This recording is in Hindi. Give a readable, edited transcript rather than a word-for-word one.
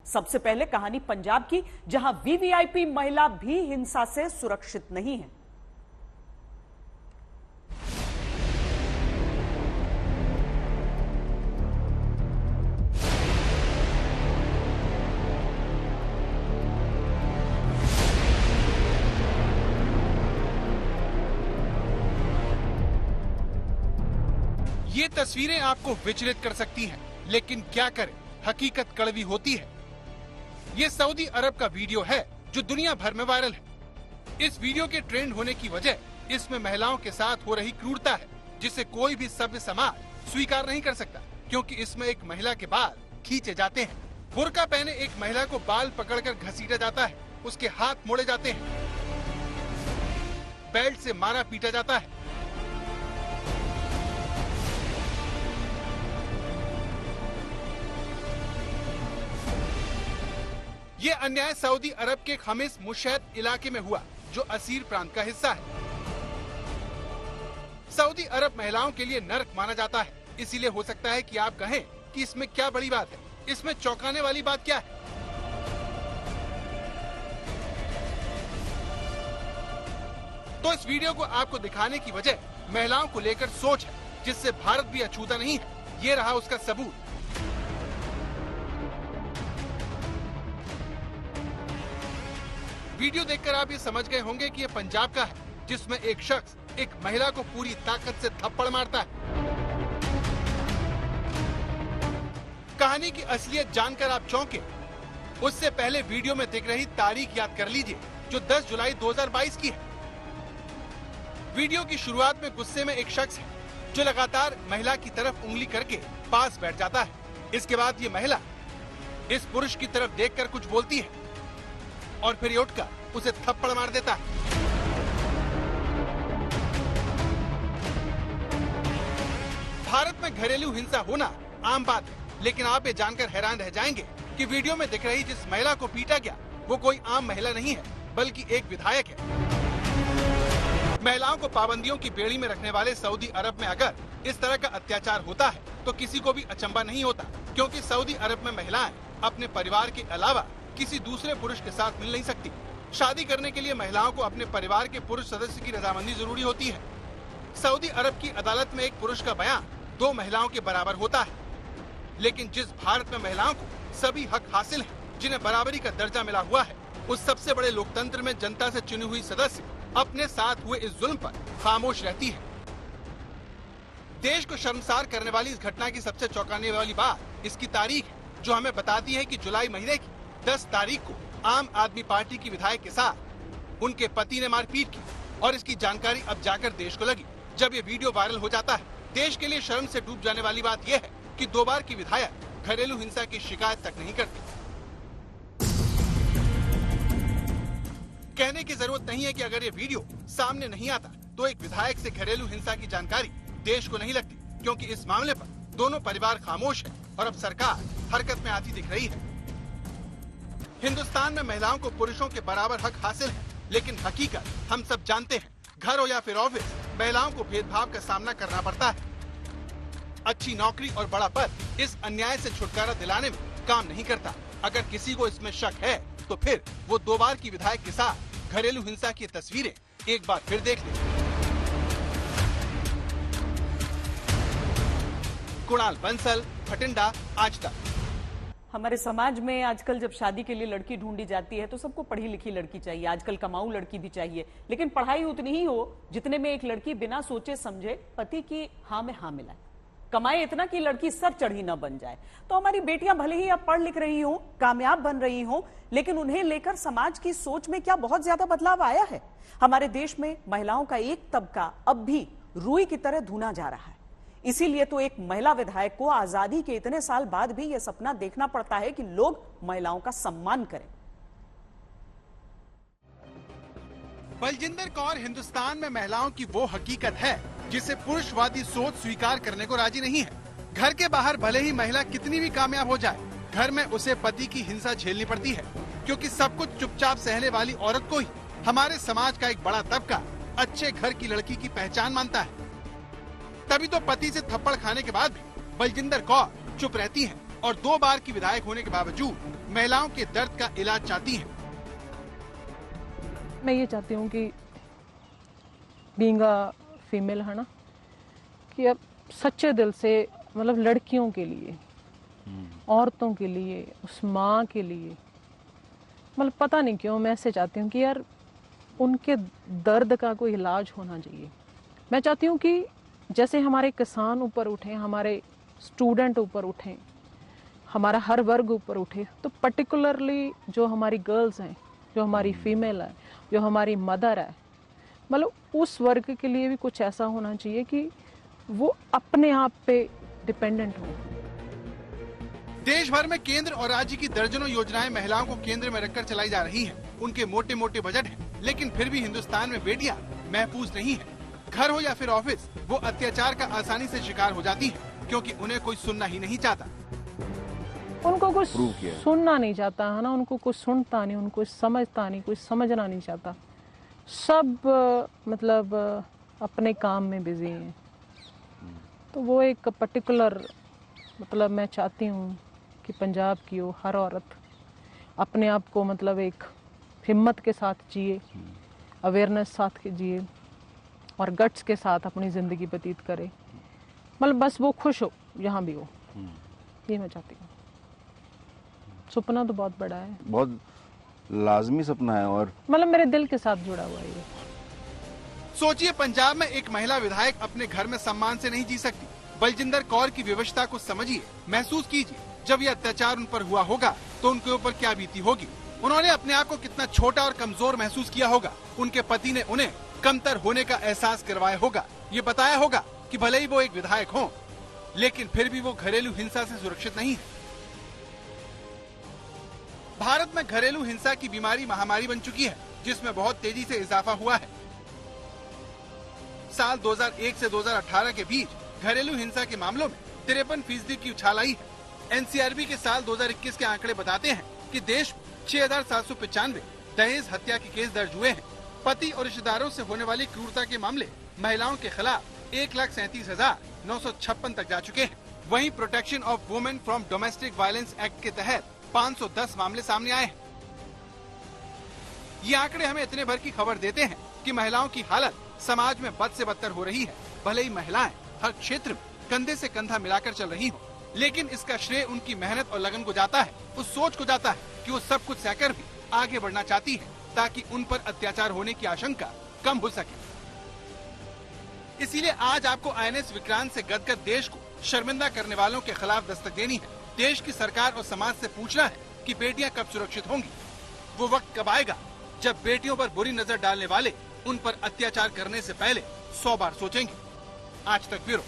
सबसे पहले कहानी पंजाब की, जहां वीवीआईपी महिला भी हिंसा से सुरक्षित नहीं है। ये तस्वीरें आपको विचलित कर सकती हैं, लेकिन क्या करें, हकीकत कड़वी होती है। ये सऊदी अरब का वीडियो है जो दुनिया भर में वायरल है। इस वीडियो के ट्रेंड होने की वजह इसमें महिलाओं के साथ हो रही क्रूरता है, जिसे कोई भी सभ्य समाज स्वीकार नहीं कर सकता, क्योंकि इसमें एक महिला के बाल खींचे जाते हैं। बुर्का पहने एक महिला को बाल पकड़कर घसीटा जाता है, उसके हाथ मोड़े जाते हैं, बेल्ट से मारा पीटा जाता है। ये अन्याय सऊदी अरब के खमीस मुशहद इलाके में हुआ, जो असीर प्रांत का हिस्सा है। सऊदी अरब महिलाओं के लिए नर्क माना जाता है, इसीलिए हो सकता है कि आप कहें कि इसमें क्या बड़ी बात है, इसमें चौंकाने वाली बात क्या है। तो इस वीडियो को आपको दिखाने की वजह महिलाओं को लेकर सोच है, जिससे भारत भी अछूता नहीं है। ये रहा उसका सबूत। वीडियो देखकर आप ये समझ गए होंगे कि ये पंजाब का है, जिसमें एक शख्स एक महिला को पूरी ताकत से थप्पड़ मारता है। कहानी की असलियत जानकर आप चौंके, उससे पहले वीडियो में दिख रही तारीख याद कर लीजिए, जो 10 जुलाई 2022 की है। वीडियो की शुरुआत में गुस्से में एक शख्स है, जो लगातार महिला की तरफ उंगली करके पास बैठ जाता है। इसके बाद ये महिला इस पुरुष की तरफ देखकर कुछ बोलती है और फिर उठकर उसे थप्पड़ मार देता है। भारत में घरेलू हिंसा होना आम बात है, लेकिन आप ये जानकर हैरान रह जाएंगे कि वीडियो में दिख रही जिस महिला को पीटा गया वो कोई आम महिला नहीं है, बल्कि एक विधायक है। महिलाओं को पाबंदियों की बेड़ी में रखने वाले सऊदी अरब में अगर इस तरह का अत्याचार होता है तो किसी को भी अचंभा नहीं होता, क्योंकि सऊदी अरब में महिलाएं अपने परिवार के अलावा किसी दूसरे पुरुष के साथ मिल नहीं सकती। शादी करने के लिए महिलाओं को अपने परिवार के पुरुष सदस्य की रजामंदी जरूरी होती है। सऊदी अरब की अदालत में एक पुरुष का बयान 2 महिलाओं के बराबर होता है, लेकिन जिस भारत में महिलाओं को सभी हक हासिल है, जिन्हें बराबरी का दर्जा मिला हुआ है, उस सबसे बड़े लोकतंत्र में जनता से चुनी हुई सदस्य अपने साथ हुए इस जुल्म पर खामोश रहती है। देश को शर्मसार करने वाली इस घटना की सबसे चौंकाने वाली बात इसकी तारीख है, जो हमें बताती है कि जुलाई महीने की 10 तारीख को आम आदमी पार्टी की विधायक के साथ उनके पति ने मारपीट की, और इसकी जानकारी अब जाकर देश को लगी जब ये वीडियो वायरल हो जाता है। देश के लिए शर्म से डूब जाने वाली बात यह है कि 2 बार की विधायक घरेलू हिंसा की शिकायत तक नहीं करती। कहने की जरूरत नहीं है कि अगर ये वीडियो सामने नहीं आता तो एक विधायक से घरेलू हिंसा की जानकारी देश को नहीं लगती, क्योंकि इस मामले पर दोनों परिवार खामोश है और अब सरकार हरकत में आती दिख रही है। हिंदुस्तान में महिलाओं को पुरुषों के बराबर हक हासिल है, लेकिन हकीकत हम सब जानते हैं, घर हो या फिर ऑफिस, महिलाओं को भेदभाव का सामना करना पड़ता है। अच्छी नौकरी और बड़ा पद इस अन्याय से छुटकारा दिलाने में काम नहीं करता। अगर किसी को इसमें शक है तो फिर वो 2 बार की विधायक के साथ घरेलू हिंसा की तस्वीरें एक बार फिर देख ले। कुणाल बंसल, भटिंडा, आज तक। हमारे समाज में आजकल जब शादी के लिए लड़की ढूंढी जाती है तो सबको पढ़ी लिखी लड़की चाहिए, आजकल कमाऊ लड़की भी चाहिए, लेकिन पढ़ाई उतनी ही हो जितने में एक लड़की बिना सोचे समझे पति की हाँ में हाँ मिलाए, कमाए इतना कि लड़की सर चढ़ी न बन जाए। तो हमारी बेटियां भले ही अब पढ़ लिख रही हों, कामयाब बन रही हों, लेकिन उन्हें लेकर समाज की सोच में क्या बहुत ज्यादा बदलाव आया है? हमारे देश में महिलाओं का एक तबका अब भी रुई की तरह धुना जा रहा है। इसीलिए तो एक महिला विधायक को आजादी के इतने साल बाद भी यह सपना देखना पड़ता है कि लोग महिलाओं का सम्मान करें। बलजिंदर कौर हिंदुस्तान में महिलाओं की वो हकीकत है जिसे पुरुषवादी सोच स्वीकार करने को राजी नहीं है। घर के बाहर भले ही महिला कितनी भी कामयाब हो जाए, घर में उसे पति की हिंसा झेलनी पड़ती है, क्योंकि सब कुछ चुपचाप सहने वाली औरत को ही हमारे समाज का एक बड़ा तबका अच्छे घर की लड़की की पहचान मानता है। तभी तो पति से थप्पड़ खाने के बाद भी बलजिंदर कौर चुप रहती हैं और 2 बार की विधायक होने के बावजूद महिलाओं के दर्द का इलाज चाहती हैं। मैं ये चाहती हूँ कि बीइंग अ फीमेल है ना, कि अब सच्चे दिल से मतलब लड़कियों के लिए, औरतों के लिए, उस माँ के लिए, मतलब पता नहीं क्यों मैं ऐसे चाहती हूँ कि यार उनके दर्द का कोई इलाज होना चाहिए। मैं चाहती हूँ कि जैसे हमारे किसान ऊपर उठे, हमारे स्टूडेंट ऊपर उठें, हमारा हर वर्ग ऊपर उठे, तो पर्टिकुलरली जो हमारी गर्ल्स हैं, जो हमारी फीमेल है, जो हमारी मदर है, मतलब उस वर्ग के लिए भी कुछ ऐसा होना चाहिए कि वो अपने आप पे डिपेंडेंट हो। देश भर में केंद्र और राज्य की दर्जनों योजनाएं महिलाओं को केंद्र में रखकर चलाई जा रही हैं। उनके मोटे मोटे बजट हैं, लेकिन फिर भी हिंदुस्तान में बेटियां महफूज नहीं हैं। घर हो या फिर ऑफिस, वो अत्याचार का आसानी से शिकार हो जाती हैं, क्योंकि उन्हें कोई सुनना ही नहीं चाहता। उनको कुछ सुनना नहीं चाहता है ना, उनको कुछ सुनता नहीं, उनको समझता नहीं, कुछ समझना नहीं चाहता। सब मतलब अपने काम में बिजी हैं। तो वो एक पर्टिकुलर मतलब मैं चाहती हूँ कि पंजाब की वो हर औरत अपने आप को मतलब एक हिम्मत के साथ जिए, अवेयरनेस साथ के जिए और गट्स के साथ अपनी ज़िंदगी व्यतीत करे। मतलब बस वो खुश हो जहाँ भी हो, ये मैं चाहती हूँ। सपना तो बहुत बड़ा है, बहुत लाजमी सपना है और मतलब मेरे दिल के साथ जुड़ा हुआ है ये। सोचिए, पंजाब में एक महिला विधायक अपने घर में सम्मान से नहीं जी सकती। बलजिंदर कौर की विवशता को समझिए, महसूस कीजिए। जब ये अत्याचार उन पर हुआ होगा तो उनके ऊपर क्या बीती होगी। उन्होंने अपने आप को कितना छोटा और कमजोर महसूस किया होगा। उनके पति ने उन्हें कमतर होने का एहसास करवाया होगा। ये बताया होगा कि भले ही वो एक विधायक हों, लेकिन फिर भी वो घरेलू हिंसा से सुरक्षित नहीं है। भारत में घरेलू हिंसा की बीमारी महामारी बन चुकी है, जिसमें बहुत तेजी से इजाफा हुआ है। साल 2001 से 2018 के बीच घरेलू हिंसा के मामलों में 53% की उछाल आई है। एनसीआरबी के साल 2021 के आंकड़े बताते हैं कि देश में 6,795 दहेज हत्या के केस दर्ज हुए हैं। पति और रिश्तेदारों से होने वाली क्रूरता के मामले महिलाओं के खिलाफ 1,37,956 तक जा चुके हैं। वहीं protection of women from domestic violence act के तहत 510 मामले सामने आए हैं। ये आंकड़े हमें इतने भर की खबर देते हैं कि महिलाओं की हालत समाज में बद से बदतर हो रही है। भले ही महिलाएं हर क्षेत्र में कंधे से कंधा मिलाकर चल रही हो, लेकिन इसका श्रेय उनकी मेहनत और लगन को जाता है, उस सोच को जाता है कि वो सब कुछ सहकर भी आगे बढ़ना चाहती है, ताकि उन पर अत्याचार होने की आशंका कम हो सके। इसीलिए आज आपको INS विक्रांत से गदगद देश को शर्मिंदा करने वालों के खिलाफ दस्तक देनी है। देश की सरकार और समाज से पूछना है कि बेटियां कब सुरक्षित होंगी। वो वक्त कब आएगा जब बेटियों पर बुरी नजर डालने वाले उन पर अत्याचार करने से पहले 100 बार सोचेंगे। आज तक ब्यूरो।